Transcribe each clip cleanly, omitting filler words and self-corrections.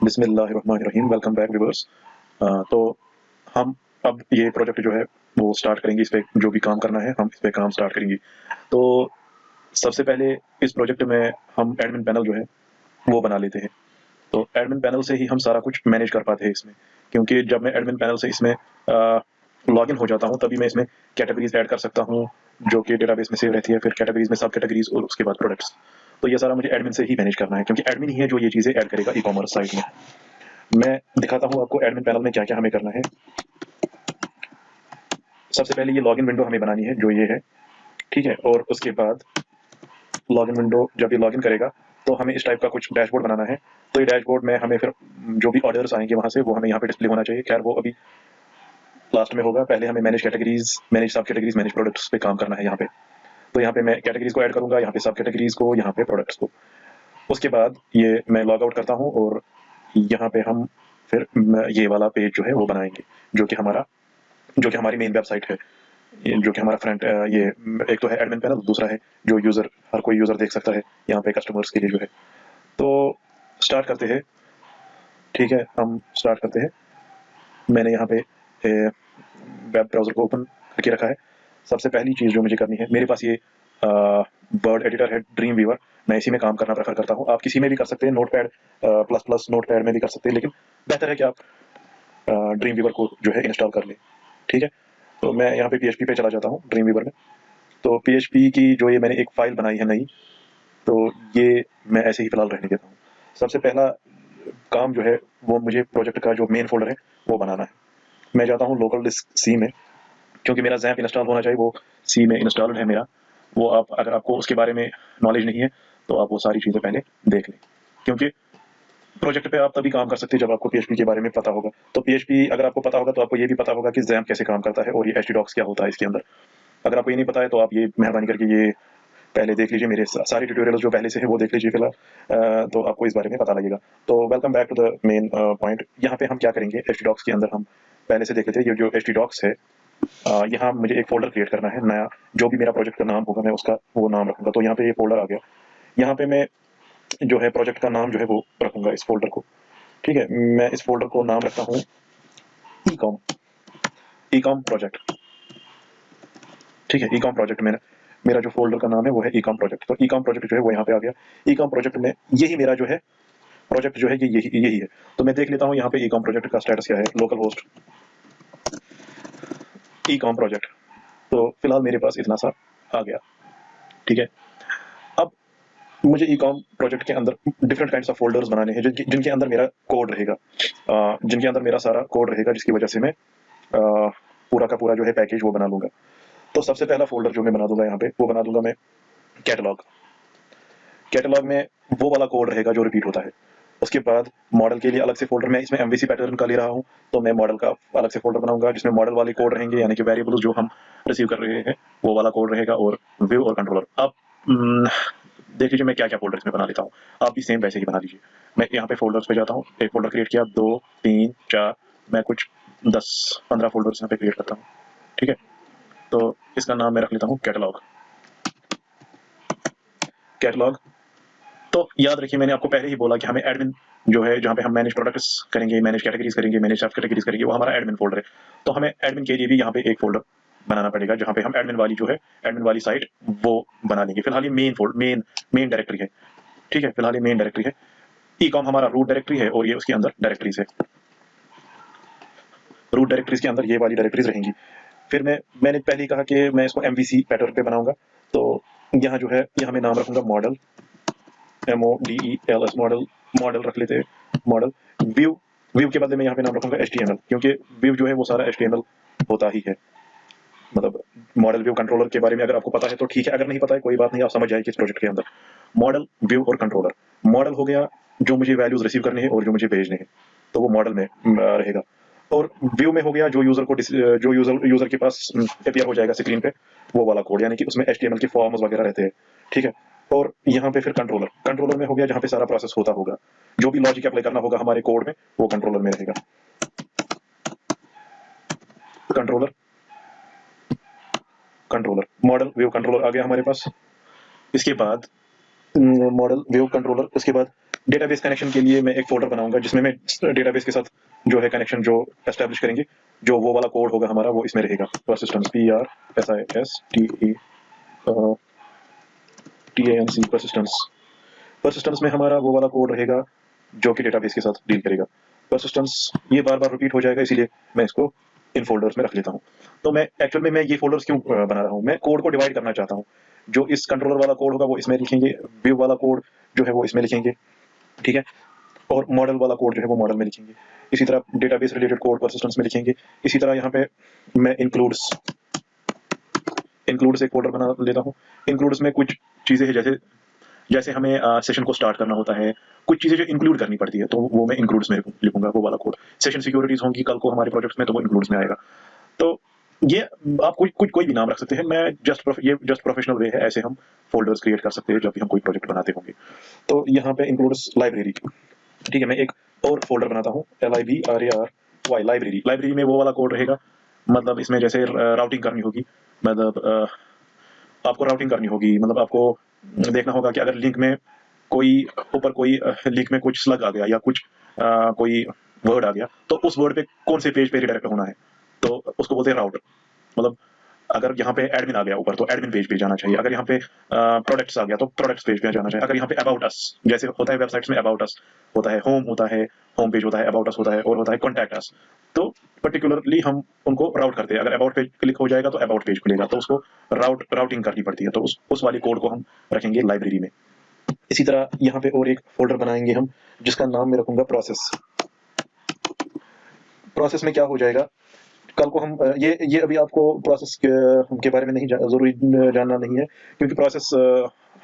बिस्मिल्लाहिर्रहमानिर्रहीम। Welcome back viewers. तो हम अब ये प्रोजेक्ट जो है वो स्टार्ट करेंगे। इस पे जो भी काम करना है हम इस पे काम स्टार्ट करेंगे। तो सबसे पहले इस प्रोजेक्ट में हम एडमिन पैनल जो है वो बना लेते हैं। तो एडमिन पैनल से ही हम सारा कुछ मैनेज कर पाते हैं इसमें, क्योंकि जब मैं एडमिन पैनल से इसमें लॉगिन हो जाता हूँ तभी मैं इसमें कैटेगरीज ऐड कर सकता हूँ जो कि डेटाबेस में सेव रहती है, फिर कैटेगरीज में सब कैटेगरीज और उसके बाद प्रोडक्ट्स। तो ये सारा मुझे एडमिन से ही मैनेज करना है, क्योंकि एडमिन ही है जो ये चीज़ें ऐड करेगा ई कॉमर्स साइट में। मैं दिखाता हूँ आपको एडमिन पैनल में क्या क्या हमें करना है। सबसे पहले ये लॉगिन विंडो हमें बनानी है जो ये है, ठीक है। और उसके बाद लॉगिन विंडो जब ये लॉगिन करेगा तो हमें इस टाइप का कुछ डैशबोर्ड बनाना है। तो ये डैशबोर्ड में हमें फिर जो भी ऑर्डर्स आएंगे वहां से वो हमें यहाँ पे डिस्प्ले होना चाहिए। खैर वो अभी लास्ट में होगा, पहले हमें मैनेज कैटेगरीज, मैनेज सब कैटेगरीज, मैनेज प्रोडक्ट्स पे काम करना है यहाँ पे। तो यहाँ पे मैं कैटेगरीज को ऐड करूंगा, यहाँ पे सब कैटेगरीज को, यहाँ पे प्रोडक्ट्स को। उसके बाद ये मैं लॉग आउट करता हूँ और यहाँ पे हम फिर ये वाला पेज जो है वो बनाएंगे, जो कि हमारी मेन वेबसाइट है, जो कि हमारा फ्रंट ये एक तो है एडमिन पैनल, दूसरा है जो यूजर, हर कोई यूजर देख सकता है यहाँ पे कस्टमर्स के लिए जो है। तो स्टार्ट करते हैं, ठीक है, हम स्टार्ट करते हैं। मैंने यहाँ पे वेब ब्राउजर को ओपन करके रखा है। सबसे पहली चीज़ जो मुझे करनी है, मेरे पास ये वर्ड एडिटर है, ड्रीम वीवर। मैं इसी में काम करना प्रेफर करता हूँ। आप किसी में भी कर सकते हैं, note pad plus plus note pad में भी कर सकते हैं, लेकिन बेहतर है कि आप ड्रीम वीवर को जो है इंस्टॉल कर लें, ठीक है। तो मैं यहाँ पे PHP पे चला जाता हूँ ड्रीम वीवर में। तो PHP की जो ये मैंने एक फाइल बनाई है नई, तो ये मैं ऐसे ही फिलहाल रहने देता हूँ। सबसे पहला काम जो है वो मुझे प्रोजेक्ट का जो मेन फोल्डर है वो बनाना है। मैं जाता हूँ लोकल डिस्क सी में, क्योंकि मेरा जैम्प इंस्टॉल होना चाहिए, वो सी में इंस्टॉल्ड है मेरा। वो आप अगर आपको उसके बारे में नॉलेज नहीं है तो आप वो सारी चीज़ें पहले देख लें, क्योंकि प्रोजेक्ट पे आप तभी काम कर सकते हैं जब आपको PHP के बारे में पता होगा। तो PHP अगर आपको पता होगा तो आपको ये भी पता होगा कि जैम्प कैसे काम करता है और ये htdocs क्या होता है इसके अंदर। अगर आपको ये नहीं पता है तो आप ये मेहरबानी करके ये पहले देख लीजिए, मेरे सारे ट्यूटोरियल्स जो पहले से है वो देख लीजिए फिलहाल, तो आपको इस बारे में पता लगेगा। तो welcome back to the main point. यहाँ पे हम क्या करेंगे, htdocs के अंदर हम पहले से देख लेते हैं। ये जो htdocs है, यहाँ मुझे एक फ़ोल्डर क्रिएट करना है नया। जो भी मेरा प्रोजेक्ट का नाम होगा मैं उसका वो नाम रखूँगा। तो यहाँ पे ये फ़ोल्डर आ गया। यहाँ पे मैं जो है प्रोजेक्ट का नाम जो है वो रखूँगा इस फ़ोल्डर को, ठीक है। मैं इस फ़ोल्डर को नाम रखता हूँ ई-कॉम, ई-कॉम प्रोजेक्ट, ठीक है। ई-कॉम प्रोजेक्ट में मेरा जो फ़ोल्डर का नाम है वो है ई-कॉम प्रोजेक्ट। तो ई-कॉम प्रोजेक्ट जो है वो यहाँ पे आ गया। ई-कॉम प्रोजेक्ट में यही मेरा जो है प्रोजेक्ट जो है ये यही है। तो मैं देख लेता हूँ यहाँ पे ई-कॉम प्रोजेक्ट का स्टेटस क्या है। Local host e-com project. तो फिलहाल मेरे पास इतना सा आ गया, ठीक है। अब मुझे ई-कॉम प्रोजेक्ट के अंदर डिफरेंट काइंड्स ऑफ फोल्डर्स बनाने हैं जिनके अंदर मेरा कोड रहेगा, जिनके अंदर मेरा सारा कोड रहेगा, जिसकी वजह से मैं पूरा का पूरा जो है पैकेज वो बना लूंगा। तो सबसे पहला फोल्डर जो मैं बना दूंगा यहाँ पे वो बना दूंगा मैं कैटलॉग। कैटलॉग में वो वाला कोड रहेगा जो रिपीट होता है। उसके बाद मॉडल के लिए अलग से फोल्डर, मैं इसमें MVC पैटर्न का ले रहा हूँ, तो मैं मॉडल का अलग से फोल्डर बनाऊंगा जिसमें मॉडल वाले कोड रहेंगे, यानी कि वेरिएबल्स जो हम रिसीव कर रहे हैं वो वाला कोड रहेगा, और व्यू और कंट्रोलर। अब देख लीजिए मैं क्या क्या फोल्डर इसमें बना लेता हूँ, आप भी सेम वैसे ही बना लीजिए। मैं यहाँ पे फोल्डर्स पे जाता हूँ, एक फोल्डर क्रिएट किया, 2 3 4, मैं कुछ 10-15 फोल्डर्स यहाँ पे क्रिएट करता हूँ, ठीक है। तो इसका नाम मैं रख लेता हूँ कैटलॉग। कैटलॉग। तो याद रखिए मैंने आपको पहले ही बोला कि हमें एडमिन जो है, जहाँ पे हम मैनेज प्रोडक्ट्स करेंगे, मैनेज कैटेगरीज करेंगे, मैनेज सब कैटेगरीज करेंगे, वो हमारा एडमिन फोल्डर है। तो हमें एडमिन के लिए भी यहाँ पे एक फोल्डर बनाना पड़ेगा जहाँ पे हम एडमिन वाली जो है, एडमिन वाली साइट वो बना लेंगे। फिलहाल ये मेन डायरेक्टरी है, ठीक है। फिलहाल ये मेन डायरेक्टरी है। ई-कॉम हमारा रूट डायरेक्टरी है और ये उसके अंदर डायरेक्टरीज है। रूट डायरेक्टरीज के अंदर ये वाली डायरेक्टरीज रहेंगी। फिर मैंने पहले ही कहा कि मैं इसको MVC पैटर्न पे बनाऊंगा। तो यहाँ जो है यहाँ मैं नाम रखूंगा मॉडल, MODELS, मॉडल। मॉडल रख लेते हैं मॉडल। व्यू, व्यू के बदले में यहाँ पे नाम रखूंगा HTML, क्योंकि व्यू जो है वो सारा HTML होता ही है। मतलब मॉडल व्यू कंट्रोलर के बारे में अगर आपको पता है तो ठीक है, अगर नहीं पता है कोई बात नहीं, आप समझ जाएंगे इस प्रोजेक्ट के अंदर। मॉडल, व्यू और कंट्रोलर। मॉडल हो गया जो मुझे वैल्यूज रिसीव करने हैं और जो मुझे भेजने हैं, तो वो मॉडल में रहेगा। और व्यू में हो गया जो यूजर को जो यूजर के पास अपीयर हो जाएगा स्क्रीन पे, वो वाला कोड, यानी कि उसमें HTML के फॉर्म्स वगैरह रहते हैं, ठीक है। और यहाँ पे फिर कंट्रोलर, कंट्रोलर में हो गया जहाँ पे सारा प्रोसेस होता होगा, जो भी लॉजिक अप्लाई करना होगा हमारे कोड में वो कंट्रोलर में रहेगा। Controller, controller, model view controller आ गया हमारे पास। इसके बाद मॉडल व्यू कंट्रोलर, उसके बाद डेटाबेस कनेक्शन के लिए मैं एक फोल्डर बनाऊंगा जिसमें मैं डेटाबेस के साथ जो है कनेक्शन जो एस्टेब्लिश करेंगे, जो वो वाला कोड होगा हमारा वो इसमें रहेगा। Persistence PRSISTEANC persistence. परसिस्टेंस में हमारा वो वाला कोड रहेगा जो कि डेटाबेस के साथ डील करेगा। परसिस्टेंस ये बार बार रिपीट हो जाएगा, इसीलिए मैं इसको इन फोल्डर्स में रख लेता हूँ। तो मैं एक्चुअल में मैं ये फोल्डर्स क्यों बना रहा हूँ, मैं कोड को डिवाइड करना चाहता हूँ। जो इस कंट्रोलर वाला कोड होगा वो इसमें लिखेंगे, व्यू वाला कोड जो है वो इसमें लिखेंगे, ठीक है, और मॉडल वाला कोड जो है वो मॉडल में लिखेंगे। इसी तरह डेटाबेस रिलेटेड कोड परसिस्टेंस में लिखेंगे। इसी तरह यहाँ पे मैं इंक्लूड्स एक फोल्डर बना लेता हूँ। इंक्लूड्स में कुछ चीजें हैं, जैसे जैसे हमें सेशन को स्टार्ट करना होता है, कुछ चीजें जो इंक्लूड करनी पड़ती है, तो वो मैं इंक्लूड्स में लिखूंगा वो वाला कोड। सेशन सिक्योरिटीज होंगी कल को हमारे प्रोजेक्ट्स में, तो वो इंक्लूड्स में आएगा। तो ये आप कोई भी नाम रख सकते हैं। मैं ये जस्ट प्रोफेशनल वे है, ऐसे हम फोल्डर्स क्रिएट कर सकते हैं जब भी हम कोई प्रोजेक्ट बनाते होंगे। तो यहाँ पे इंक्लूड्स लाइब्रेरी, ठीक है, मैं एक और फोल्डर बनाता हूँ LIBRARY लाइब्रेरी। लाइब्रेरी में वो वाला कोड रहेगा, मतलब इसमें जैसे राउटिंग करनी होगी, मतलब आपको राउटिंग करनी होगी, मतलब आपको देखना होगा कि अगर लिंक में कोई ऊपर कोई लिंक में कुछ स्लग आ गया या कुछ कोई वर्ड आ गया, तो उस वर्ड पे कौन से पेज पे रिडायरेक्ट होना है, तो उसको बोलते हैं राउटर। मतलब अगर यहाँ पे एडमिन आ गया ऊपर, तो एडमिन पेज पे जाना चाहिए। अगर यहाँ पे प्रोडक्ट्स आ गया, तो प्रोडक्ट्स पेज पे जाना चाहिए। अगर यहाँ पे अबाउट अस, जैसे होता है वेबसाइट्स में अबाउट अस होता है, होम पेज होता है, अबाउट अस होता है, और होता है कॉन्टैक्ट अस। तो पर्टिकुलरली हम उनको राउट करते हैं। अगर अबाउट पेज क्लिक हो जाएगा तो अबाउट पेज खुलेगा, तो उसको राउटिंग करनी पड़ती है, तो उस वाली कोड को हम रखेंगे लाइब्रेरी में। इसी तरह यहाँ पे और एक फोल्डर बनाएंगे हम, जिसका नाम मैं रखूंगा प्रोसेस। प्रोसेस में क्या हो जाएगा, कल को हम ये अभी आपको प्रोसेस के बारे में नहीं जरूरी जानना नहीं है, क्योंकि प्रोसेस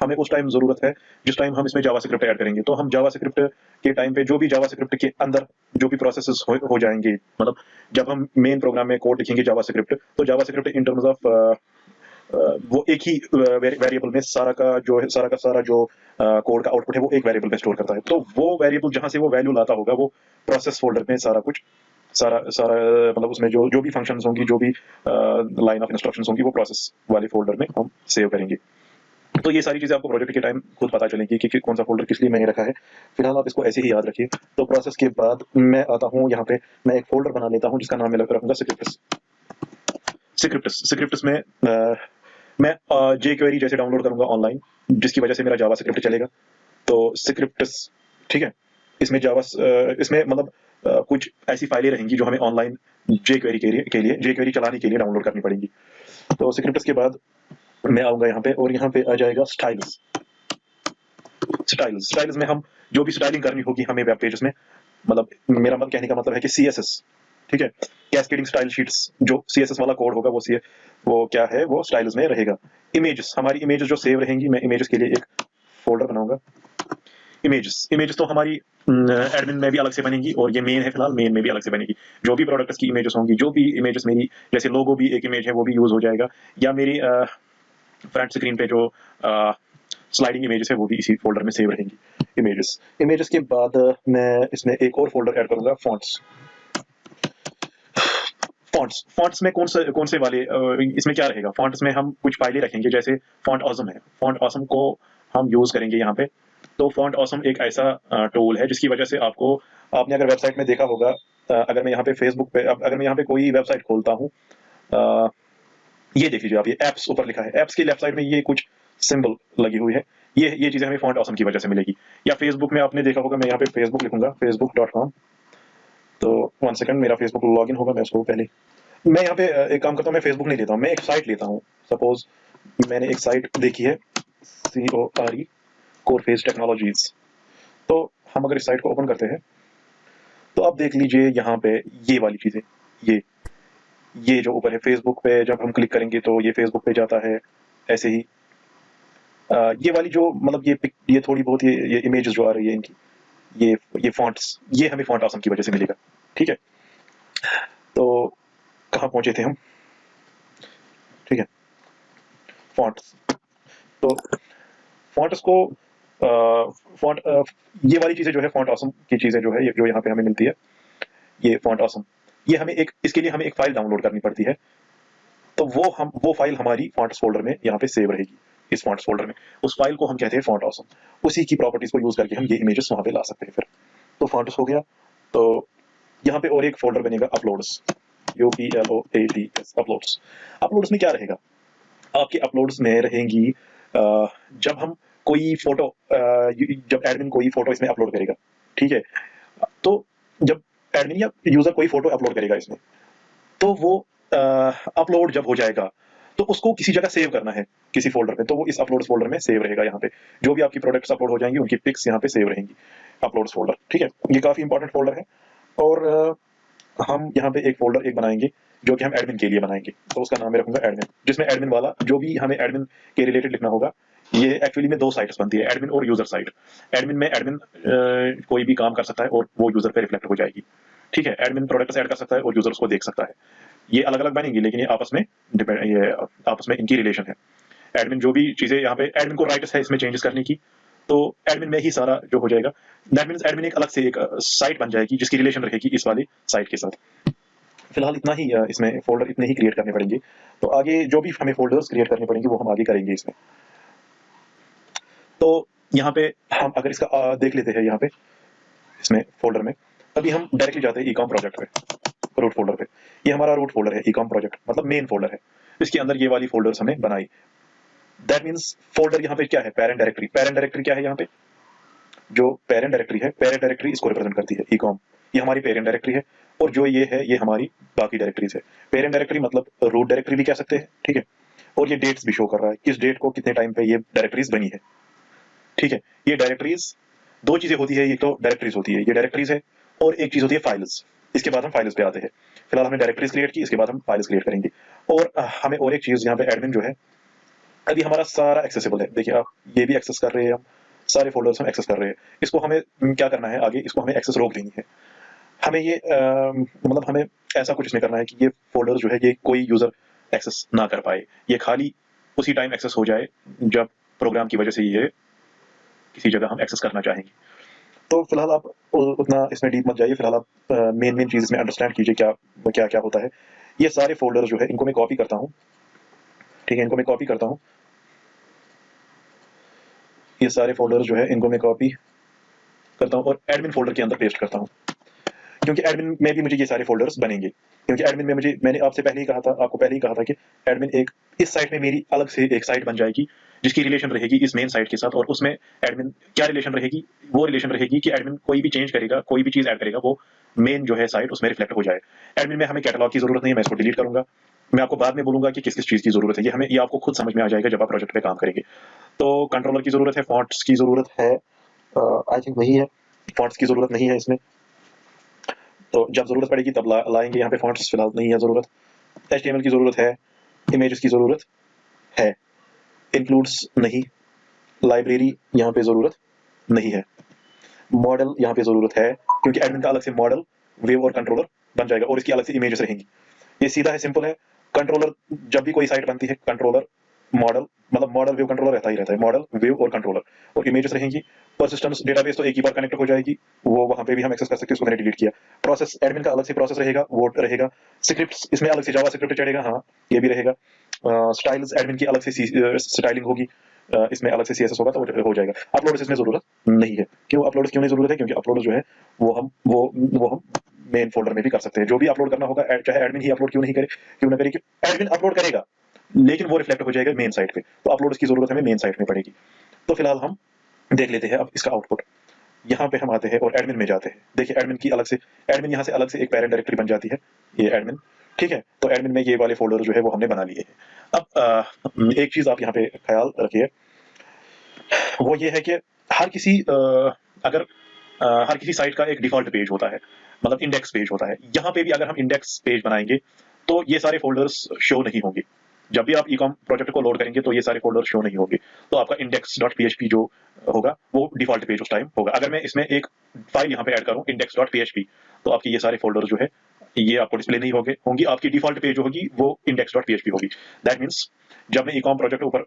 हमें उस टाइम जरूरत है जिस टाइम हम इसमें जावास्क्रिप्ट ऐड करेंगे। तो हम जावास्क्रिप्ट के टाइम पे जो भी जावास्क्रिप्ट के अंदर जो भी प्रोसेसेस हो जाएंगे, मतलब जब हम मेन प्रोग्राम में कोड लिखेंगे जावास्क्रिप्ट, तो जावास्क्रिप्ट इन टर्म्स ऑफ वो एक ही वेरिएबल में सारा जो कोड का आउटपुट है वो एक वेरिएबल में स्टोर करता है। तो वो वेरिएबल जहां से वो वैल्यू लाता होगा, वो प्रोसेस फोल्डर में सारा कुछ सारा सारा मतलब उसमें जो भी फंक्शंस होंगी, जो भी लाइन ऑफ इंस्ट्रक्शंस होंगी, वो प्रोसेस वाले फोल्डर में हम सेव करेंगे। तो ये सारी चीजें आपको प्रोजेक्ट के टाइम खुद पता चलेंगी कि कौन सा फोल्डर किस लिए मैंने रखा है। फिलहाल आप इसको ऐसे ही याद रखिए। तो प्रोसेस के बाद मैं आता हूँ यहाँ पे, मैं एक फोल्डर बना लेता हूँ जिसका नाम मैं रखूंगा स्क्रिप्ट्स। स्क्रिप्ट्स में मैं jQuery जैसे डाउनलोड करूंगा ऑनलाइन, जिसकी वजह से मेरा जावा स्क्रिप्ट चलेगा। तो स्क्रिप्ट्स, ठीक है, इसमें इसमें मतलब कुछ ऐसी फाइलें रहेंगी जो हमें ऑनलाइन jQuery चलाने के लिए डाउनलोड करनी पड़ेगी। तो स्क्रिप्ट्स के बाद मैं आऊंगा यहाँ पे, और यहाँ पे आ जाएगा स्टाइल्स। स्टाइल्स में हम जो भी स्टाइलिंग करनी होगी हमें वेब पेजेस में, मतलब मेरा कहने का मतलब है कि CSS, ठीक है, कैस्केडिंग स्टाइल शीट्स, जो CSS वाला कोड होगा वो क्या है, वो स्टाइल्स में रहेगा। इमेजेस, हमारी इमेजेस जो सेव रहेंगी, मैं इमेजेस के लिए एक फोल्डर बनाऊंगा। इमेजेस तो हमारी एडमिन में भी अलग से बनेगी, और ये मेन है, फिलहाल मेन में भी अलग से बनेगी। जो भी प्रोडक्ट्स की इमेजेस होंगी, जो भी इमेजेस मेरी, जैसे लोगो भी एक इमेज है, वो भी यूज हो जाएगा, या मेरी फ्रंट स्क्रीन पे जो स्लाइडिंग इमेजेस है वो भी इसी फोल्डर में सेव रहेंगी। इमेजेस के बाद मैं इसमें एक और फोल्डर ऐड करूंगा, फॉन्ट्स में कौन से वाले, इसमें क्या रहेगा, फॉन्ट्स में हम कुछ फाइलें रखेंगे, जैसे फॉन्ट ऑसम है, फॉन्ट ऑसम को हम यूज करेंगे यहाँ पे। तो फॉन्ट ऑसम एक ऐसा टूल है जिसकी वजह से आपने अगर वेबसाइट में देखा होगा, अगर मैं यहाँ पे फेसबुक पे, अगर मैं यहाँ पे कोई वेबसाइट खोलता हूँ, ये देख लीजिए आप, ये एप्स ऊपर लिखा है, एप्स की लेफ्ट साइड में ये कुछ सिंबल लगी हुई है, ये चीजें हमें फॉन्ट ऑसम की वजह से मिलेगी। या फेसबुक में आपने देखा होगा, मैं यहाँ पे फेसबुक लिखूंगा, facebook.com। तो 1 सेकंड, मेरा फेसबुक लॉगिन होगा, मैं उसको पहले, मैं यहाँ पे एक काम करता हूँ, मैं फेसबुक नहीं लेता हूँ, मैं एक साइट लेता हूँ। सपोज मैंने एक साइट देखी है, CORE, कोरफेस टेक्नोलॉजीज। तो हम अगर इस साइट को ओपन करते हैं, तो आप देख लीजिए यहाँ पे ये वाली चीजें, ये जो ऊपर है फेसबुक पे, जब हम क्लिक करेंगे तो ये फेसबुक पे जाता है। ऐसे ही ये वाली जो, मतलब ये थोड़ी बहुत ये इमेजेस जो आ रही है इनकी, ये फॉन्ट्स, ये हमें फॉन्ट ऑसम की वजह से मिलेगा, ठीक है। तो कहाँ पहुंचे थे हम, ठीक है, फॉन्ट्स। तो फॉन्ट्स को फॉन्ट ये वाली चीजें जो है, फॉन्ट ऑसम की चीजें जो है, जो यहाँ पे हमें मिलती है, ये फॉन्ट ऑसम, ये हमें इसके लिए हमें एक फाइल डाउनलोड करनी पड़ती है। तो वो फाइल हमारी फॉन्ट्स फोल्डर में यहाँ पे सेव रहेगी। इस फॉन्ट्स फोल्डर में, उस फाइल को हम कहते हैं फॉन्ट ऑसम। उसी की प्रॉपर्टीज को यूज करके हम ये इमेजेस वहां पे ला सकते हैं फिर। तो फॉन्ट्स हो गया। तो यहाँ पे और एक फोल्डर बनेगा अपलोड्स, UPLOADS, अपलोड्स। अपलोड्स में क्या रहेगा, आपके अपलोड्स में रहेंगी जब हम कोई फोटो जब एडमिन कोई फोटो इसमें अपलोड करेगा, ठीक है, तो जब एडमिन या यूजर कोई फोटो अपलोड करेगा इसमें, तो वो अपलोड जब हो जाएगा तो उसको किसी जगह सेव करना है, किसी फोल्डर में, तो वो इस अपलोड्स फोल्डर में सेव रहेगा। यहाँ पे जो भी आपकी प्रोडक्ट्स अपलोड हो जाएंगी उनकी पिक्स यहाँ पे सेव रहेंगी, अपलोड्स फोल्डर, ठीक है। ये काफी इंपॉर्टेंट फोल्डर है। और हम यहाँ पे एक फोल्डर एक बनाएंगे जो कि हम एडमिन के लिए बनाएंगे, तो उसका नाम मैं रखूंगा एडमिन, जिसमें एडमिन वाला जो भी हमें एडमिन के रिलेटेड लिखना होगा। ये एक्चुअली में दो साइट्स बनती है, एडमिन और यूजर साइट। एडमिन में एडमिन कोई भी काम कर सकता है और वो यूजर पे रिफ्लेक्ट हो जाएगी, ठीक है। एडमिन प्रोडक्ट्स ऐड कर सकता है और यूजर उसको देख सकता है। ये अलग अलग बनेंगी लेकिन ये आपस में डिपेंड, ये आपस में इनकी रिलेशन है। एडमिन जो भी चीजें यहाँ पे एडमिन को राइट्स है इसमें चेंजेस करने की, तो एडमिन में ही सारा जो हो जाएगा। दैट मींस एडमिन एक अलग से एक साइट बन जाएगी जिसकी रिलेशन रहेगी इस वाली साइट के साथ। फिलहाल इतना ही इसमें फोल्डर इतने ही क्रिएट करने पड़ेंगे। तो आगे जो भी हमें फोल्डर्स क्रिएट करने पड़ेंगे वो हम आगे करेंगे इसमें। तो यहाँ पे हम अगर इसका देख लेते हैं, यहाँ पे इसमें फोल्डर में अभी हम डायरेक्टली जाते हैं ईकॉम प्रोजेक्ट पे, रूट फोल्डर पे। ये हमारा रूट फोल्डर है, ईकॉम प्रोजेक्ट मतलब मेन फोल्डर है। इसके अंदर ये वाली फोल्डर्स हमने बनाई। दैट मींस फोल्डर यहाँ पे क्या है, पेरेंट डायरेक्टरी। पेरेंट डायरेक्टरी क्या है, यहाँ पे जो पेरेंट डायरेक्टरी है, पेरेंट डायरेक्टरी इसको रिप्रेजेंट करती है ईकॉम। ये हमारी पेरेंट डायरेक्टरी है और जो ये है ये हमारी बाकी डायरेक्टरीज है। पेरेंट डायरेक्टरी मतलब रूट डायरेक्टरी भी कह सकते हैं, ठीक है। और ये डेट्स भी शो कर रहा है, किस डेट को कितने टाइम पे ये डायरेक्टरीज बनी है, ठीक है। ये डायरेक्टरीज दो चीजें होती है, एक तो डायरेक्टरीज होती है, ये डायरेक्टरीज है, और एक चीज होती है फाइल्स। इसके बाद हम फाइल्स पे आते हैं। फिलहाल हमने डायरेक्टरीज क्रिएट की, इसके बाद हम फाइल्स क्रिएट करेंगे। और हमें और एक चीज यहाँ पे एडमिन जो है अभी हमारा सारा एक्सेसिबल है। देखिए आप ये भी एक्सेस कर रहे हैं, हम सारे फोल्डर्स हम एक्सेस कर रहे हैं। इसको हमें क्या करना है आगे, इसको हमें एक्सेस रोक देनी है। हमें ये मतलब हमें ऐसा कुछ नहीं करना है कि ये फोल्डर जो है ये कोई यूजर एक्सेस ना कर पाए, ये खाली उसी टाइम एक्सेस हो जाए जब प्रोग्राम की वजह से ये किसी जगह हम एक्सेस करना चाहेंगे। तो फिलहाल आप उतना इसमें डीप मत जाइए, फिलहाल आप मेन मेन चीज इसमें अंडरस्टैंड कीजिए क्या क्या क्या होता है। ये सारे फोल्डर जो है इनको मैं कॉपी करता हूँ, ठीक है, इनको मैं कॉपी करता हूँ। ये सारे फोल्डर जो है इनको मैं कॉपी करता हूँ और एडमिन फोल्डर के अंदर पेस्ट करता हूँ, क्योंकि एडमिन में भी मुझे ये सारे फोल्डर्स बनेंगे। क्योंकि एडमिन में मैंने आपसे पहले ही कहा था, आपको पहले ही कहा था कि एडमिन एक इस साइट में मेरी अलग से एक साइट बन जाएगी जिसकी रिलेशन रहेगी इस मेन साइट के साथ। और उसमें एडमिन क्या रिलेशन रहेगी, वो रिलेशन रहेगी कि एडमिन कोई भी चेंज करेगा, कोई भी चीज ऐड करेगा, वो मेन जो है साइट उसमें रिफ्लेक्ट हो जाए। एडमिन में हमें कैटलॉग की जरूरत नहीं है, मैं इसको डिलीट करूंगा। मैं आपको बाद में बोलूंगा कि किस किस चीज की जरूरत है, ये हमें ये आपको खुद समझ में आ जाएगा जब आप प्रोजेक्ट पे काम करेंगे। तो कंट्रोलर की जरूरत है, फॉन्ट्स की जरूरत है, आई थिंक वही है, फॉन्ट्स की जरूरत नहीं है इसमें। तो जब जरूरत पड़ेगी तब लाएंगे यहाँ पे फॉन्ट्स, फिलहाल नहीं है जरूरत। HTML की जरूरत है, इमेजेस की जरूरत है, इंक्लूड्स नहीं, लाइब्रेरी यहाँ पे जरूरत नहीं है, मॉडल यहाँ पे जरूरत है क्योंकि एडमिन का अलग से मॉडल, वेव और कंट्रोलर बन जाएगा और इसकी अलग से इमेजेस रहेंगी। ये सीधा है, सिंपल है। कंट्रोलर जब भी कोई साइट बनती है, कंट्रोलर मॉडल मतलब मॉडल वेव कंट्रोलर रहता है, मॉडल वेव और कंट्रोलर और इमेजेस रहेंगी। परसिस्टेंस डेटाबेस तो एक ही बार कनेक्ट हो जाएगी, वो वहां पे भी हम एक्सेस कर सकते हैं, उसको मैंने डिलीट किया। प्रोसेस एडमिन का अलग से प्रोसेस रहेगा, वो रहेगा। स्क्रिप्ट्स इसमें अलग से जावा स्क्रिप्ट चढ़ेगा, हाँ ये भी रहेगा। स्टाइल्स एडमिन की अलग से स्टाइलिंग होगी, इसमें अलग से CSS होगा तो हो जाएगा। अपलोड इसमें जरूरत नहीं है। क्यों अपलोड क्यों नहीं जरूरत है, क्योंकि अपलोड जो है वो हम मेन फोल्डर में भी कर सकते हैं। जो भी अपलोड करना होगा चाहे एडमिन ही अपलोड क्यों नहीं करे, क्यों ना करे, एडमिन अपलोड करेगा लेकिन वो रिफ्लेक्ट हो जाएगा मेन साइट पे, तो अपलोड की जरूरत हमें मेन साइट में पड़ेगी। तो फिलहाल हम देख लेते हैं अब इसका आउटपुट। यहाँ पे हम आते हैं और एडमिन में जाते हैं। देखिए एडमिन की अलग से, एडमिन यहाँ से अलग से एक पेरेंट डायरेक्टरी बन जाती है, ये एडमिन, ठीक है। तो एडमिन में ये वाले फोल्डर जो है वो हमने बना लिए हैं। अब एक चीज आप यहाँ पे ख्याल रखिए, वो ये है कि हर किसी अगर हर किसी साइट का एक डिफॉल्ट पेज होता है, मतलब इंडेक्स पेज होता है। यहाँ पे भी अगर हम इंडेक्स पेज बनाएंगे तो ये सारे फोल्डर्स शो नहीं होंगे। जब भी आप ईकॉम प्रोजेक्ट को लोड करेंगे तो ये सारे फोल्डर शो नहीं होंगे। तो आपका index.php जो होगा वो डिफॉल्ट पेज उस टाइम होगा। अगर मैं इसमें एक फाइल यहाँ पे ऐड करूँ index.php, तो आपकी ये सारे फोल्डर जो है ये आपको डिस्प्ले नहीं होंगी। आपकी डिफॉल्ट पेज होगी वो index.php होगी। दैट मीन्स जब मैं ईकॉम प्रोजेक्ट ऊपर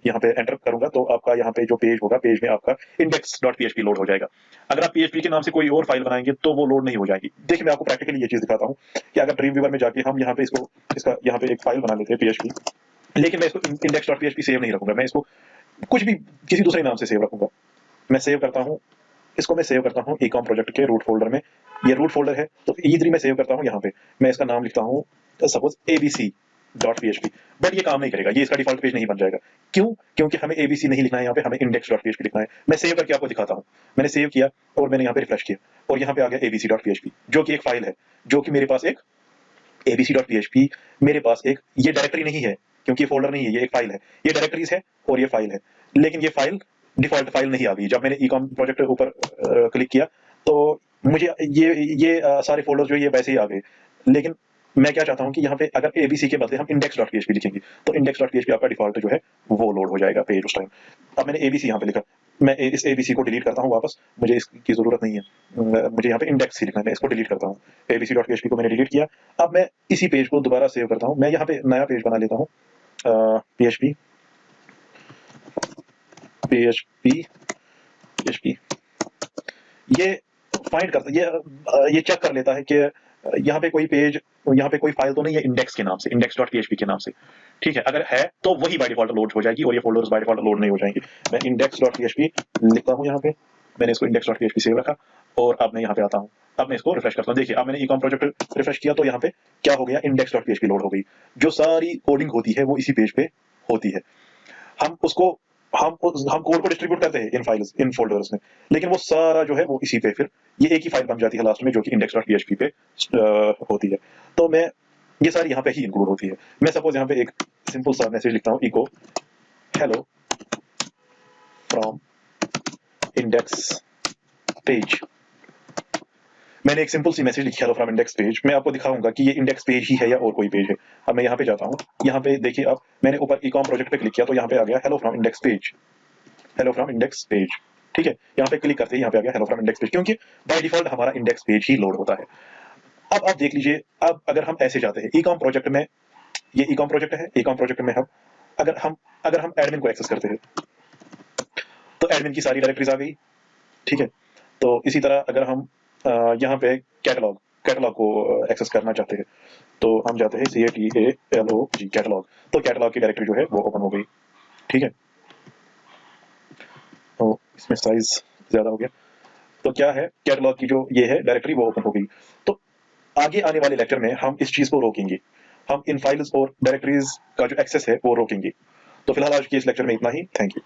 यहाँ पे एंटर करूंगा तो आपका यहाँ पे जो पेज होगा, पेज में आपका index.php लोड हो जाएगा। अगर आप PHP के नाम से कोई और फाइल बनाएंगे तो वो लोड नहीं हो जाएगी। देखिए मैं आपको प्रैक्टिकली ये चीज दिखाता हूँ कि अगर ड्रीम व्यूवर में जाके हम यहाँ पे इसका यहाँ पे एक फाइल बना लेते हैं PHP, लेकिन मैं इसको index.php सेव नहीं रखूंगा, मैं इसको कुछ भी किसी दूसरे नाम से सेव रखूंगा। मैं सेव करता हूँ, इसको मैं सेव करता हूँ ecom प्रोजेक्ट के रूट फोल्डर में। ये रूट फोल्डर है, तो E3 मैं सेव करता हूँ यहाँ पे। मैं इसका नाम लिखता हूँ सपोज abc.php, बट ये काम नहीं करेगा, ये इसका डिफॉल्ट पेज नहीं बन जाएगा। क्यों? क्योंकि हमें abc नहीं लिखना है यहाँ पे, हमें index.php लिखना है। मैं सेव करके आपको दिखाता हूँ। मैंने सेव किया और मैंने यहाँ पे रिफ्रेश किया और यहाँ पे आ गया abc.php, जो कि एक फाइल है, जो कि मेरे पास एक abc.php, मेरे पास एक ये डायरेक्टरी नहीं है, क्योंकि ये फोल्डर नहीं है, ये एक फाइल है। ये डायरेक्टरीज है और ये फाइल है, लेकिन ये फाइल डिफॉल्ट फाइल नहीं आ गई। जब मैंने ecom प्रोजेक्ट के ऊपर क्लिक किया तो मुझे ये सारे फोल्डर जो ये वैसे ही आ गए। लेकिन मैं क्या चाहता हूँ कि यहाँ पे अगर abc के बदले हम index.php लिखेंगे, तो index.php आपका डिफॉल्ट जो है वो लोड हो जाएगा पेज उस टाइम। अब मैंने abc यहाँ पे लिखा, मैं इस abc को डिलीट करता हूँ वापस, मुझे इसकी जरूरत नहीं है। मुझे यहाँ पे इंडेक्स ही लिखना है, मैं इसको डिलीट करता हूँ। abc.php को मैंने डिलीट किया। अब मैं इसी पेज को दोबारा सेव करता हूँ। मैं यहाँ पे नया पेज बना लेता हूँ, php ये फाइंड करता, ये चेक कर लेता है कि यहाँ पे कोई पेज, यहाँ पे कोई फाइल तो नहीं है इंडेक्स के नाम से, index.php के नाम से। ठीक है, अगर है तो वही बाय डिफॉल्ट लोड हो जाएगी और ये फोल्डर्स बाय डिफॉल्ट लोड नहीं हो जाएंगे। मैं index.php लिखता हूँ यहाँ पे, मैंने इसको index.php सेव रखा और अब मैं यहाँ पे आता हूँ। अब मैं इसको रिफ्रेश करता हूँ। देखिए, अब मैंने ecom प्रोजेक्ट रिफ्रेश किया तो यहाँ पे क्या हो गया, index.php लोड हो गई। जो सारी कोडिंग होती है वो इसी पेज पे होती है। हम उसको हम कोड को डिस्ट्रीब्यूट करते हैं इन फाइल्स, इन फोल्डर्स में, लेकिन वो सारा जो है वो इसी पे फिर ये एक ही फाइल बन जाती है लास्ट में, जो कि index.php पे होती है। तो मैं ये सारी यहाँ पे ही इंक्लूड होती है। मैं सपोज यहाँ पे एक सिंपल सा मैसेज लिखता हूँ, echo hello from index page. मैंने एक सिंपल सी मैसेज लिखी, हेलो फ्रॉम इंडेक्स पेज। मैं आपको दिखाऊंगा कि ये इंडेक्स पेज ही है या और कोई पेज है। अब मैं यहाँ पे जाता हूँ, यहाँ पे देखिए, अब मैंने ऊपर ecom प्रोजेक्ट पे क्लिक किया तो यहाँ पे आ गया hello from index page, hello from index page. ठीक है, यहाँ पे क्लिक करते ही यहाँ पे आ गया हेलो फ्रॉम इंडेक्स पेज, क्योंकि बाय डिफॉल्ट हमारा इंडेक्स पेज ही लोड होता है। अब आप देख लीजिए, अब अगर हम ऐसे जाते हैं ecom प्रोजेक्ट में, ये ecom प्रोजेक्ट है, ecom प्रोजेक्ट में हम अगर हम एडमिन को एक्सेस करते हैं तो एडमिन की सारी डायरेक्टरीज आ गई। ठीक है, तो इसी तरह अगर हम यहाँ पे कैटलॉग को एक्सेस करना चाहते हैं तो हम जाते हैं CATALOG कैटलॉग, तो कैटलॉग की डायरेक्टरी जो है वो ओपन हो गई। ठीक है, तो इसमें साइज ज्यादा हो गया, तो क्या है, कैटलॉग की जो ये है डायरेक्टरी वो ओपन हो गई। तो आगे आने वाले लेक्चर में हम इस चीज को रोकेंगे, हम इन फाइल्स और डायरेक्टरीज का जो एक्सेस है वो रोकेंगे। तो फिलहाल आज के इस लेक्चर में इतना ही। Thank you.